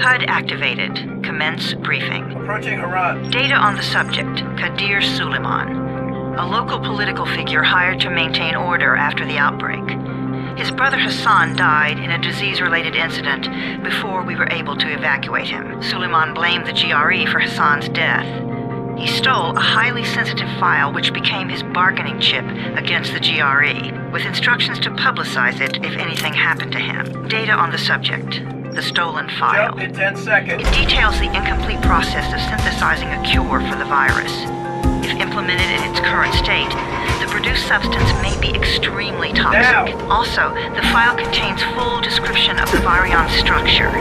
HUD activated. Commence briefing. Approaching Haran. Data on the subject, Kadir Suleiman. A local political figure hired to maintain order after the outbreak. His brother Hassan died in a disease-related incident before we were able to evacuate him. Suleiman blamed the GRE for Hassan's death. He stole a highly sensitive file which became his bargaining chip against the GRE, with instructions to publicize it if anything happened to him. Data on the subject, the stolen file. Jump in 10 seconds. It details the incomplete process of synthesizing a cure for the virus. If implemented in its current state, the produced substance may be extremely toxic. Now. Also, the file contains full description of the virion structure.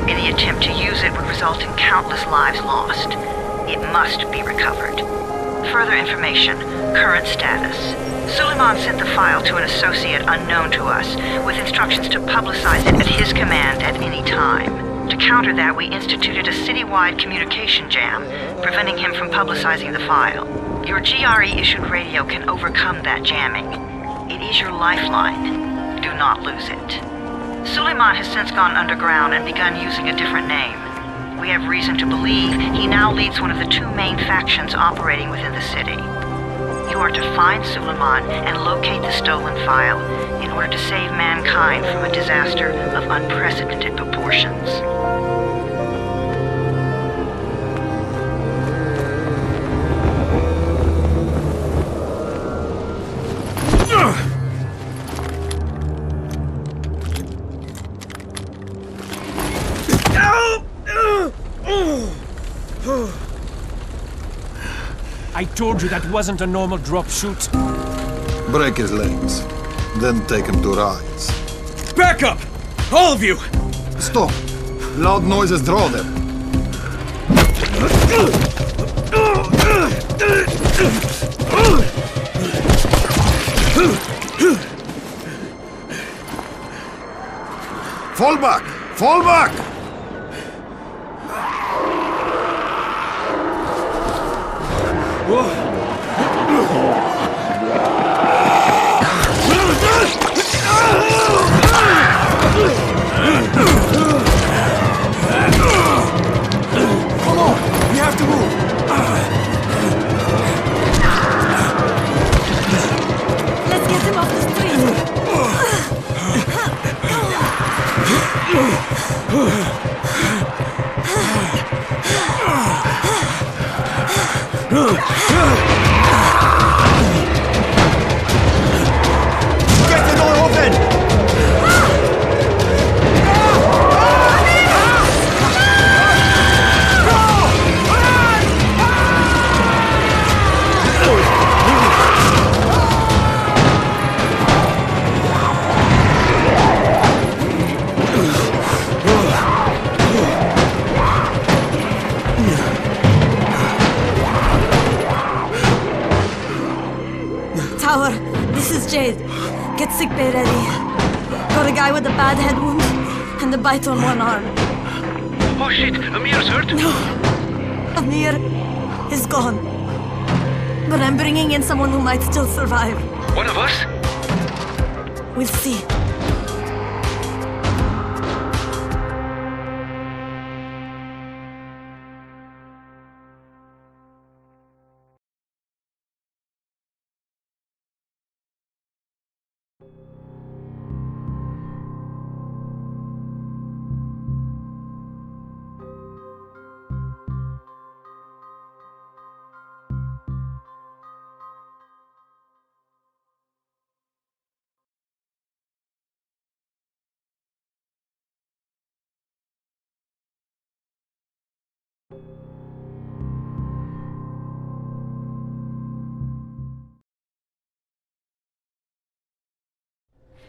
Any attempt to use it would result in countless lives lost. It must be recovered. Further information, current status. Suleiman sent the file to an associate unknown to us, with instructions to publicize it at his command at any time. To counter that, we instituted a citywide communication jam, preventing him from publicizing the file. Your GRE-issued radio can overcome that jamming. It is your lifeline. Do not lose it. Suleiman has since gone underground and begun using a different name. We have reason to believe he now leads one of the two main factions operating within the city. You are to find Suleiman and locate the stolen file in order to save mankind from a disaster of unprecedented proportions. I told you that wasn't a normal drop shoot. Break his legs, then take him to rides. Back up! All of you! Stop! Loud noises draw them. Fall back! Fall back! Come on! We have to move! Let's get him off the street! Get the door open! Tower, this is Jade. Get sickbay ready. Got a guy with a bad head wound and a bite on one arm. Oh shit, Amir's hurt? No, Amir is gone. But I'm bringing in someone who might still survive. One of us? We'll see.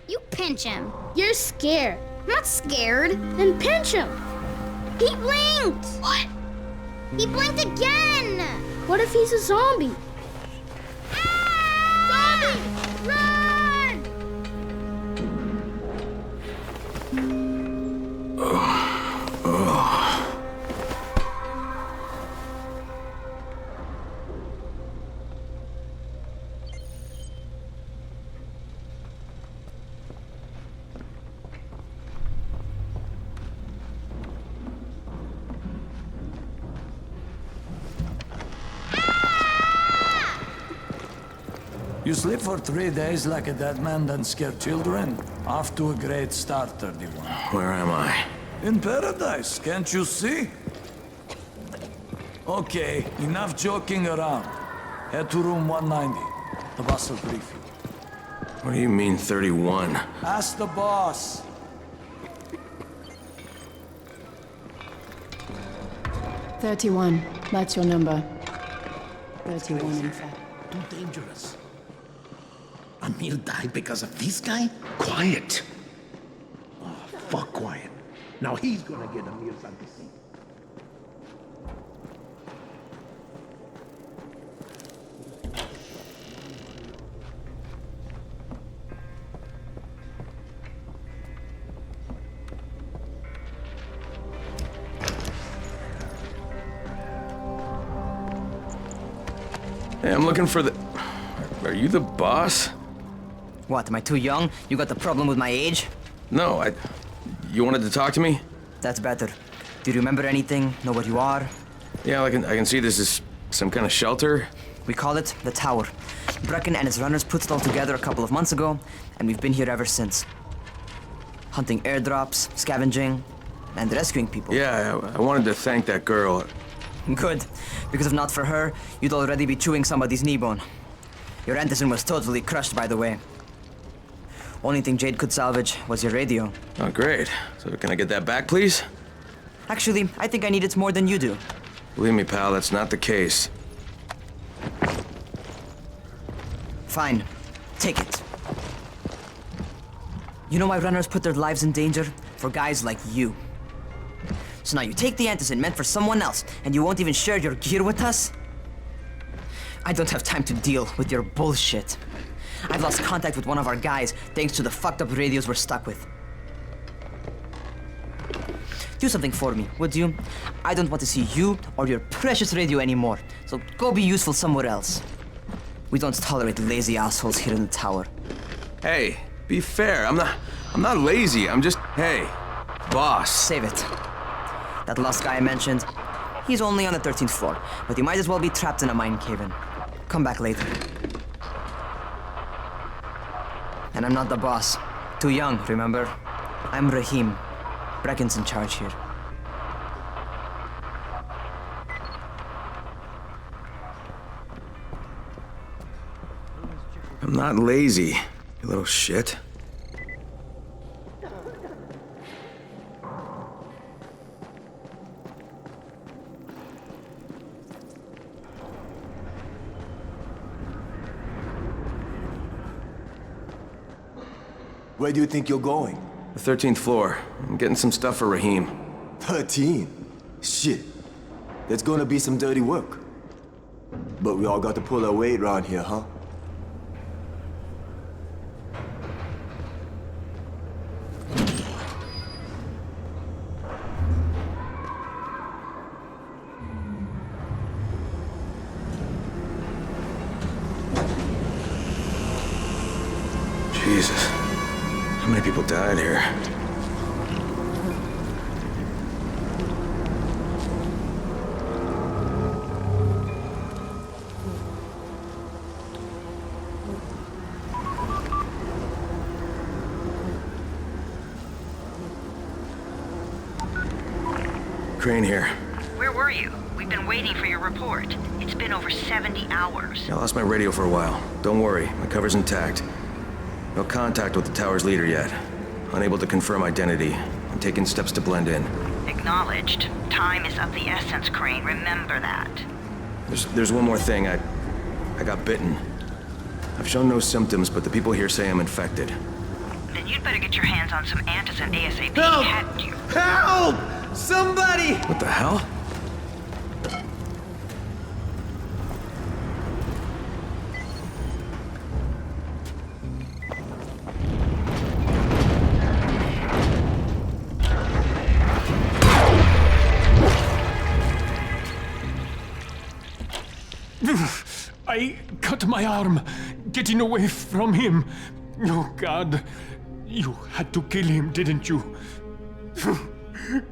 You pinch him. You're scared. I'm not scared. Then pinch him. He blinked! What? He blinked again! What if he's a zombie? Ah! Zombie! Run! You sleep for 3 days like a dead man, then scare children? Off to a great start, 31. Where am I? In paradise, can't you see? Okay, enough joking around. Head to room 190. The boss will brief you. What do you mean, 31? Ask the boss. "31. That's your number. 31, in fact. Too dangerous. Emil died because of this guy? Quiet. Oh, fuck quiet. Now he's gonna get Emil something to see. Hey, I'm looking for the... Are you the boss? What, am I too young? You got the problem with my age? No, You wanted to talk to me? That's better. Do you remember anything? Know what you are? Yeah, I can see this is some kind of shelter. We call it the Tower. Brecken and his runners put it all together a couple of months ago, and we've been here ever since. Hunting airdrops, scavenging, and rescuing people. Yeah, I wanted to thank that girl. Good, because if not for her, you'd already be chewing somebody's knee bone. Your Anderson was totally crushed, by the way. Only thing Jade could salvage was your radio. Oh, great. So can I get that back, please? Actually, I think I need it more than you do. Believe me, pal, that's not the case. Fine. Take it. You know why runners put their lives in danger? For guys like you. So now you take the Anderson meant for someone else, and you won't even share your gear with us? I don't have time to deal with your bullshit. I've lost contact with one of our guys thanks to the fucked up radios we're stuck with. Do something for me, would you? I don't want to see you or your precious radio anymore, so go be useful somewhere else. We don't tolerate lazy assholes here in the tower. Hey, be fair. I'm not lazy. I'm just... Hey, boss. Save it. That last guy I mentioned, he's only on the 13th floor, but he might as well be trapped in a mine cave-in. Come back later. And I'm not the boss. Too young, remember? I'm Rahim. Brecken's in charge here. I'm not lazy, you little shit. Where do you think you're going? The 13th floor. I'm getting some stuff for Rahim. 13? Shit. There's gonna be some dirty work. But we all got to pull our weight around here, huh? Jesus. How many people died here? Crane here. Where were you? We've been waiting for your report. It's been over 70 hours. I lost my radio for a while. Don't worry, my cover's intact. No contact with the tower's leader yet. Unable to confirm identity. I'm taking steps to blend in. Acknowledged. Time is of the essence, Crane. Remember that. There's one more thing. I got bitten. I've shown no symptoms, but the people here say I'm infected. Then you'd better get your hands on some antizin ASAP. Help! Hadn't you? Help! Somebody! What the hell? I cut my arm, getting away from him. Oh, God. You had to kill him, didn't you?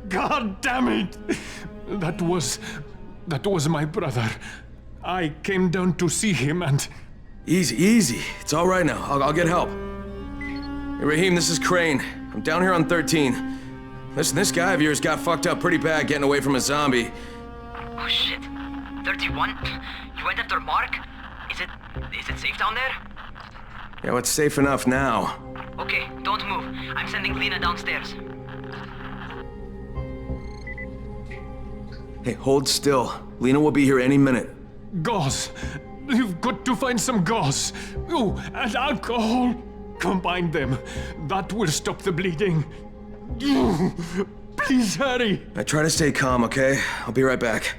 God damn it! That was my brother. I came down to see him and Easy, easy. It's all right now. I'll get help. Hey, Raheem, this is Crane. I'm down here on 13. Listen, this guy of yours got fucked up pretty bad getting away from a zombie. Oh shit. 31? You went after Mark? Is it safe down there? Yeah, well, it's safe enough now. Okay, don't move. I'm sending Lena downstairs. Hey, hold still. Lena will be here any minute. Gauze. You've got to find some gauze. Oh, and alcohol. Combine them. That will stop the bleeding. Please hurry. I try to stay calm, okay? I'll be right back.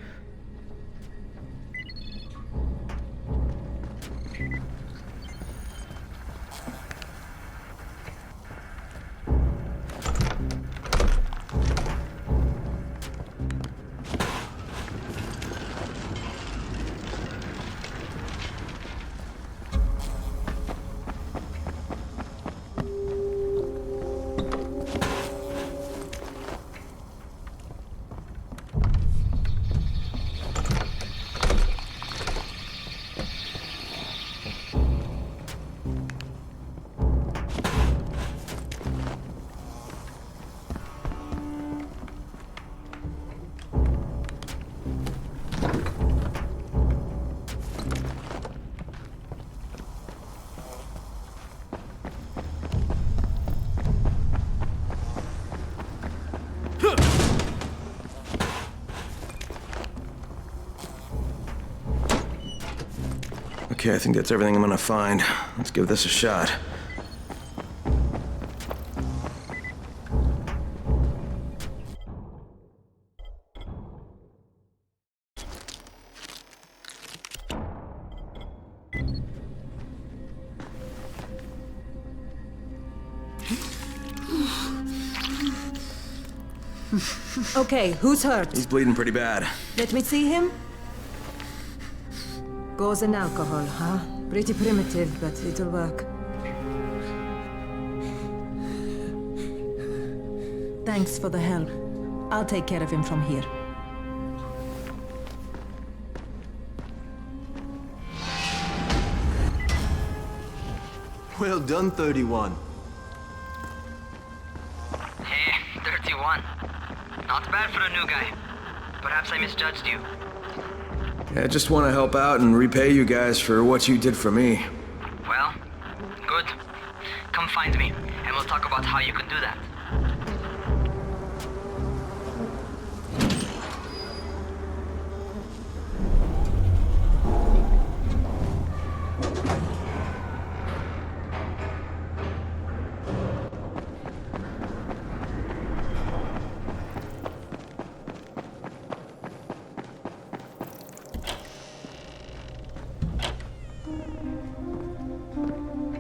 Okay, I think that's everything I'm gonna find. Let's give this a shot. Okay, who's hurt? He's bleeding pretty bad. Let me see him. Gauze and alcohol, huh? Pretty primitive, but it'll work. Thanks for the help. I'll take care of him from here. Well done, 31. Hey, 31. Not bad for a new guy. Perhaps I misjudged you. Yeah, I just want to help out and repay you guys for what you did for me. Well, good. Come find me, and we'll talk about how you can do that.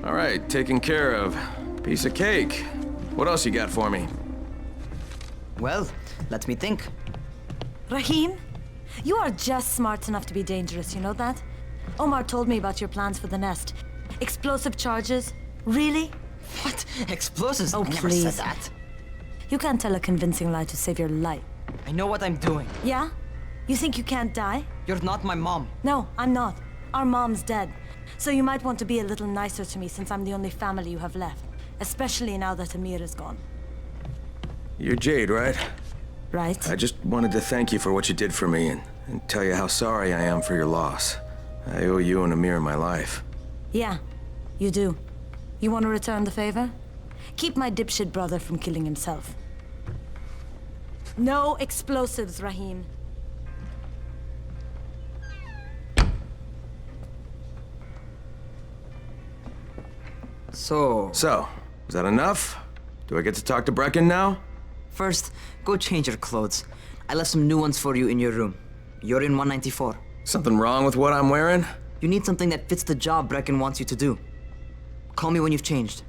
All right, taken care of. Piece of cake. What else you got for me? Well, let me think. Raheem, you are just smart enough to be dangerous, you know that? Omar told me about your plans for the nest. Explosive charges? Really? What? Explosives? Oh, I never please. said that. You can't tell a convincing lie to save your life. I know what I'm doing. Yeah? You think you can't die? You're not my mom. No, I'm not. Our mom's dead. So you might want to be a little nicer to me since I'm the only family you have left. Especially now that Amir is gone. You're Jade, right? Right? I just wanted to thank you for what you did for me and tell you how sorry I am for your loss. I owe you and Amir my life. Yeah, you do. You want to return the favor? Keep my dipshit brother from killing himself. No explosives, Raheem. So, is that enough? Do I get to talk to Brecken now? First, go change your clothes. I left some new ones for you in your room. You're in 194. Something wrong with what I'm wearing? You need something that fits the job Brecken wants you to do. Call me when you've changed.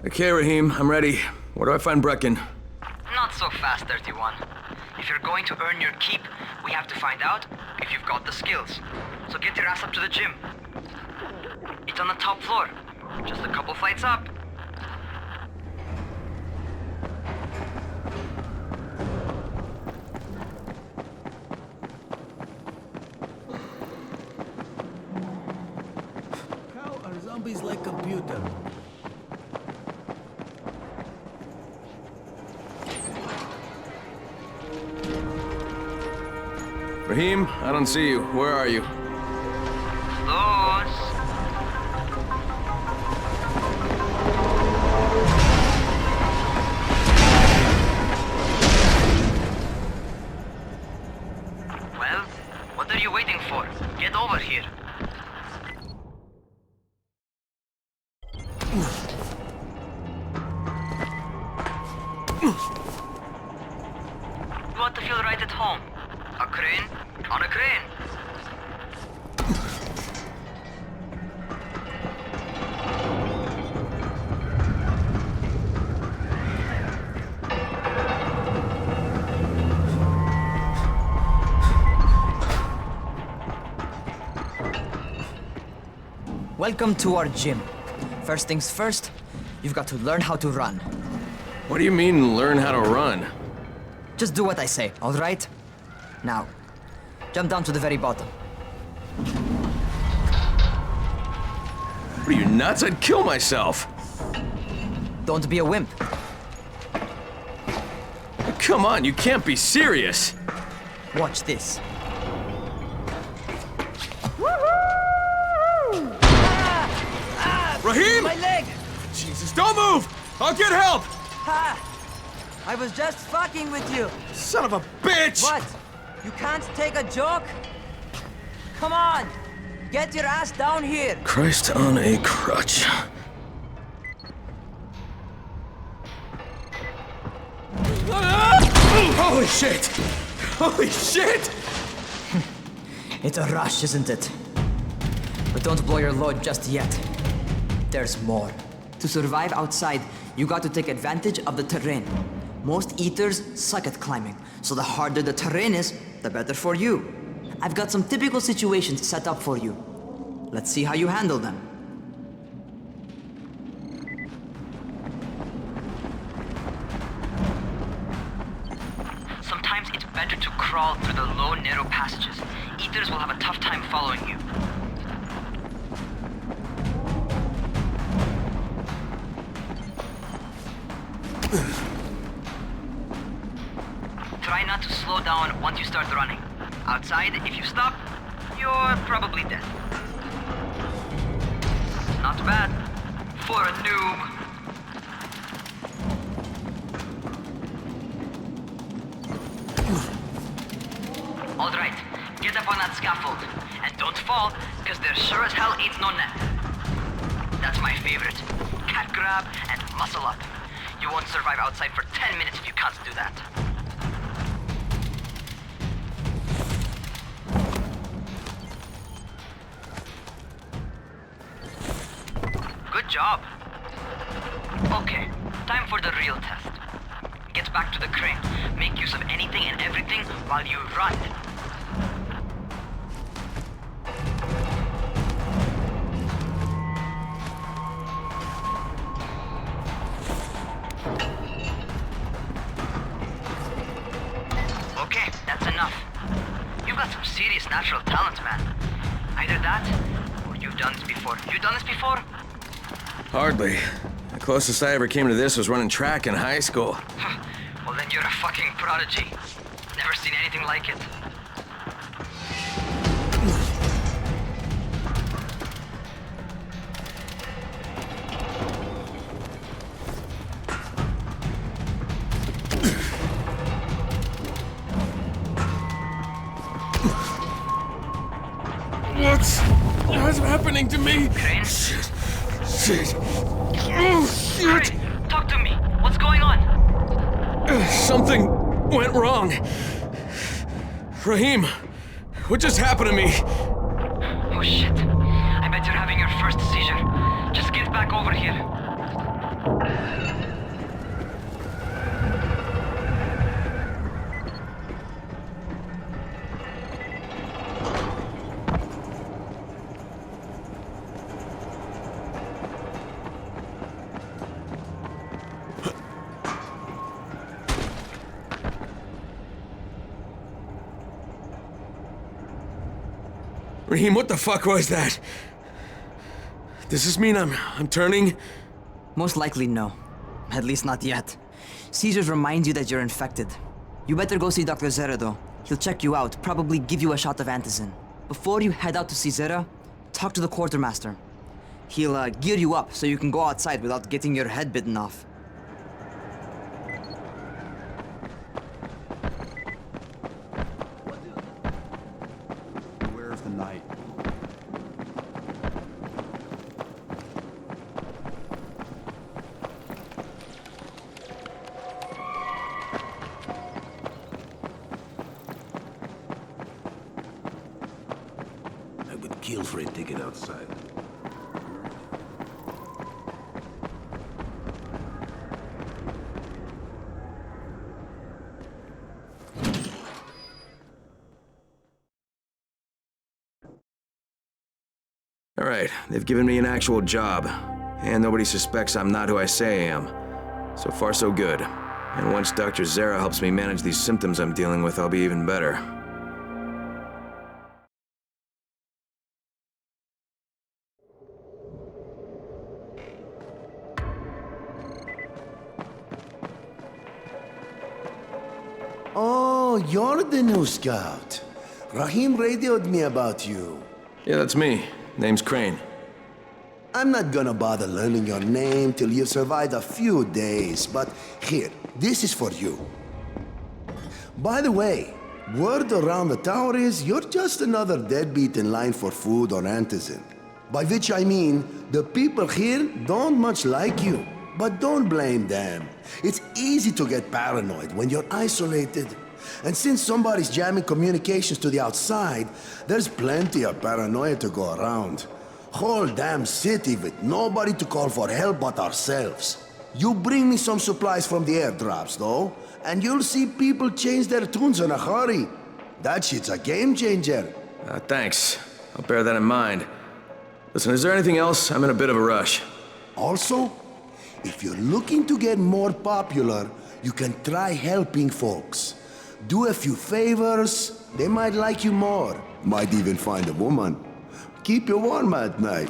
Okay, Raheem, I'm ready. Where do I find Brecken? Not so so fast, 31. If you're going to earn your keep, we have to find out if you've got the skills. So get your ass up to the gym. It's on the top floor, just a couple flights up. How are zombies like computer? Raheem, I don't see you. Where are you? Close. Well, what are you waiting for? Get over here. You want to feel right at home? A crane? On a crane. Welcome to our gym. First things first, you've got to learn how to run. What do you mean, learn how to run? Just do what I say, all right? Now, jump down to the very bottom. What are you, nuts? I'd kill myself. Don't be a wimp. Come on, you can't be serious. Watch this. Raheem! My leg! Jesus, don't move! I'll get help! Ha! I was just fucking with you. Son of a bitch! What? You can't take a joke? Come on! Get your ass down here! Christ on a crutch. Holy shit! Holy shit! It's a rush, isn't it? But don't blow your load just yet. There's more. To survive outside, you got to take advantage of the terrain. Most eaters suck at climbing, so the harder the terrain is, the better for you. I've got some typical situations set up for you. Let's see how you handle them. Sometimes it's better to crawl through the low, narrow passages. Eaters will have a tough time following you. Try not to slow down once you start running. Outside, if you stop, you're probably dead. Not bad for a noob. All right, get up on that scaffold. And don't fall, because there sure as hell ain't no net. That's my favorite. Cat grab and muscle up. You won't survive outside for 10 minutes if you can't do that. Good job. Okay, time for the real test. Get back to the crane. Make use of anything and everything while you run. Okay, that's enough. You've got some serious natural talent, man. Either that, or you've done this before. You done this before? Hardly. The closest I ever came to this was running track in high school. Well, then you're a fucking prodigy. Never seen anything like it. What's happening to me? Crane? Shit. Oh, shit. Hey, talk to me. What's going on? Something went wrong. Raheem, what just happened to me? Oh shit. I bet you're having your first seizure. Just get back over here. Raheem, what the fuck was that? Does this mean I'm turning? Most likely no. At least not yet. Caesars reminds you that you're infected. You better go see Dr. Zera though. He'll check you out, probably give you a shot of antizin. Before you head out to see Zera, talk to the quartermaster. He'll gear you up so you can go outside without getting your head bitten off. Where's the night? I would kill for a ticket outside. All right, they've given me an actual job. And nobody suspects I'm not who I say I am. So far, so good. And once Dr. Zera helps me manage these symptoms I'm dealing with, I'll be even better. Oh, you're the new scout. Raheem radioed me about you. Yeah, that's me. Name's Crane. I'm not gonna bother learning your name till you've survived a few days, but here, this is for you. By the way, word around the tower is you're just another deadbeat in line for food or antizin. By which I mean, the people here don't much like you. But don't blame them. It's easy to get paranoid when you're isolated. And since somebody's jamming communications to the outside, there's plenty of paranoia to go around. Whole damn city with nobody to call for help but ourselves. You bring me some supplies from the airdrops, though, and you'll see people change their tunes in a hurry. That shit's a game changer. Thanks. I'll bear that in mind. Listen, is there anything else? I'm in a bit of a rush. Also, if you're looking to get more popular, you can try helping folks. Do a few favors, they might like you more. Might even find a woman. Keep you warm at night.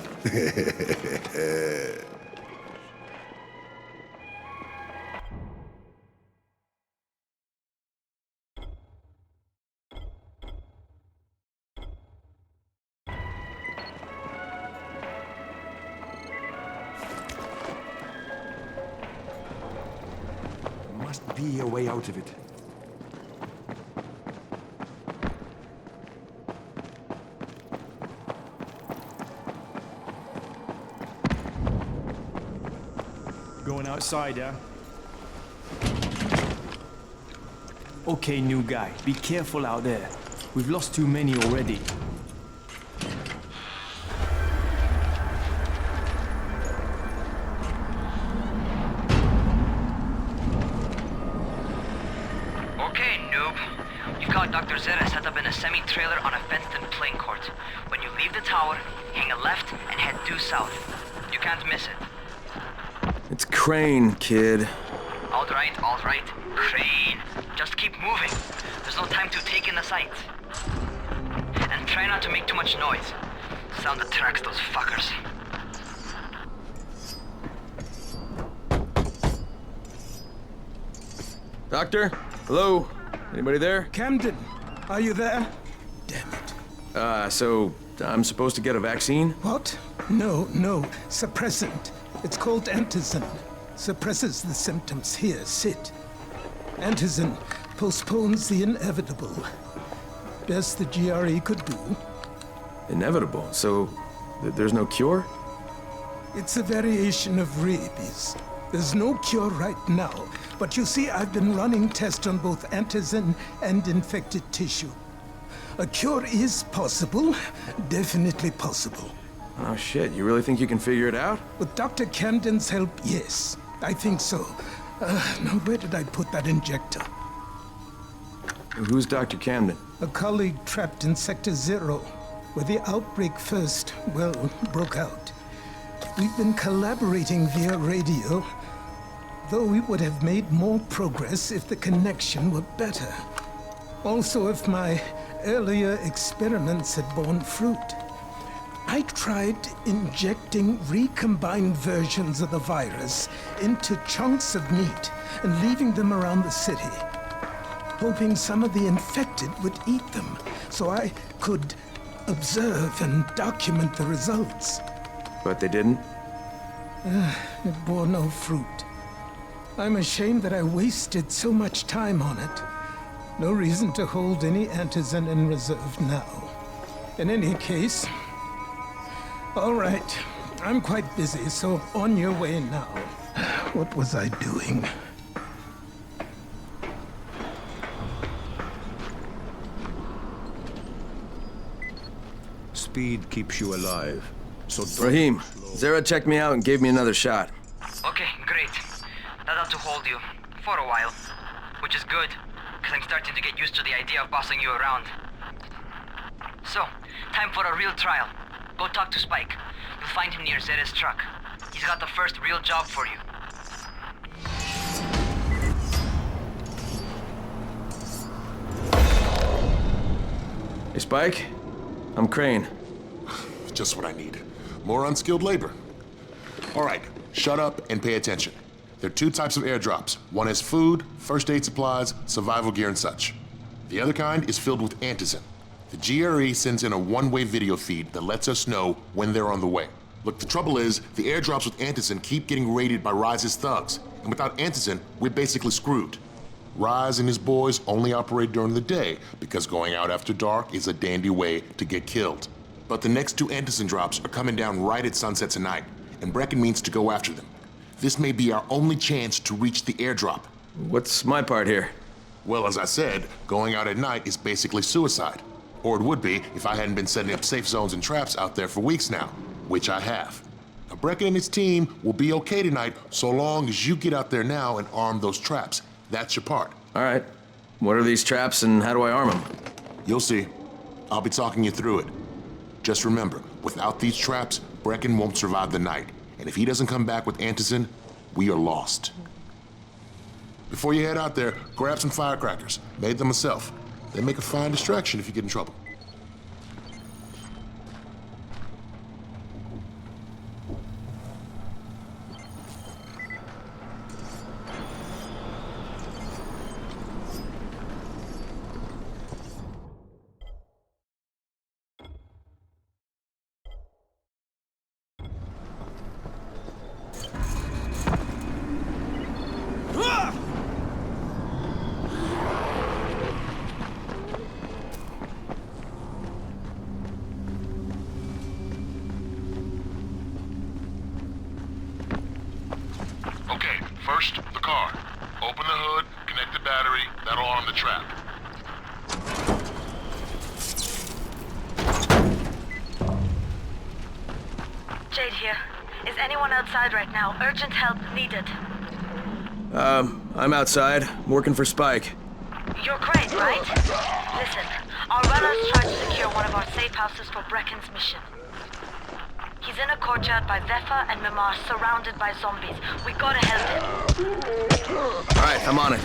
Must be a way out of it. Going outside, yeah? Okay, new guy. Be careful out there. We've lost too many already. Okay, noob. You've got Dr. Zera set up in a semi-trailer on a fenced-in playing court. When you leave the tower, hang a left and head due south. You can't miss it. It's Crane, kid. All right, Crane. Just keep moving. There's no time to take in the sights. And try not to make too much noise. Sound attracts those fuckers. Doctor? Hello? Anybody there? Camden, are you there? Damn it. So I'm supposed to get a vaccine? What? No. Suppressant. It's called antizin. Suppresses the symptoms. Here, sit. Antizin postpones the inevitable. Best the GRE could do. Inevitable? So there's no cure? It's a variation of rabies. There's no cure right now, but you see, I've been running tests on both antizin and infected tissue. A cure is possible, definitely possible. Oh shit, you really think you can figure it out? With Dr. Camden's help, yes. I think so. Now where did I put that injector? Who's Dr. Camden? A colleague trapped in Sector 0, where the outbreak first, broke out. We've been collaborating via radio, though we would have made more progress if the connection were better. Also, if my earlier experiments had borne fruit. I tried injecting recombined versions of the virus into chunks of meat and leaving them around the city, hoping some of the infected would eat them so I could observe and document the results. But they didn't? It bore no fruit. I'm ashamed that I wasted so much time on it. No reason to hold any antizin in reserve now. In any case, all right, I'm quite busy, so on your way now. What was I doing? Speed keeps you alive, so don't Rahim, slow. Zara checked me out and gave me another shot. Okay, great. That ought to hold you. For a while. Which is good, because I'm starting to get used to the idea of bossing you around. So, time for a real trial. Go talk to Spike. You'll find him near Zera's truck. He's got the first real job for you. Hey, Spike? I'm Crane. Just what I need. More unskilled labor. All right, shut up and pay attention. There are two types of airdrops. One is food, first aid supplies, survival gear, and such. The other kind is filled with antizin. The GRE sends in a one-way video feed that lets us know when they're on the way. Look, the trouble is, the airdrops with antizin keep getting raided by Rise's thugs, and without antizin, we're basically screwed. Rise and his boys only operate during the day because going out after dark is a dandy way to get killed. But the next two antizin drops are coming down right at sunset tonight, and Brecken means to go after them. This may be our only chance to reach the airdrop. What's my part here? Well, as I said, going out at night is basically suicide. Or it would be if I hadn't been setting up safe zones and traps out there for weeks now, which I have. Now, Brecken and his team will be okay tonight so long as you get out there now and arm those traps. That's your part. All right. What are these traps and how do I arm them? You'll see. I'll be talking you through it. Just remember, without these traps, Brecken won't survive the night. And if he doesn't come back with antizin, we are lost. Before you head out there, grab some firecrackers. Made them myself. They make a fine distraction if you get in trouble. First, the car. Open the hood, connect the battery, that'll arm the trap. Jade here. Is anyone outside right now? Urgent help needed. I'm outside, working for Spike. You're Crane, right? Listen, our runners tried to secure one of our safe houses for Brecken's mission. He's in a courtyard by Vefa and Mimar, surrounded by zombies. We gotta help him. All right, I'm on it.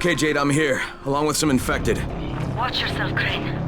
Okay, Jade, I'm here, along with some infected. Watch yourself, Crane.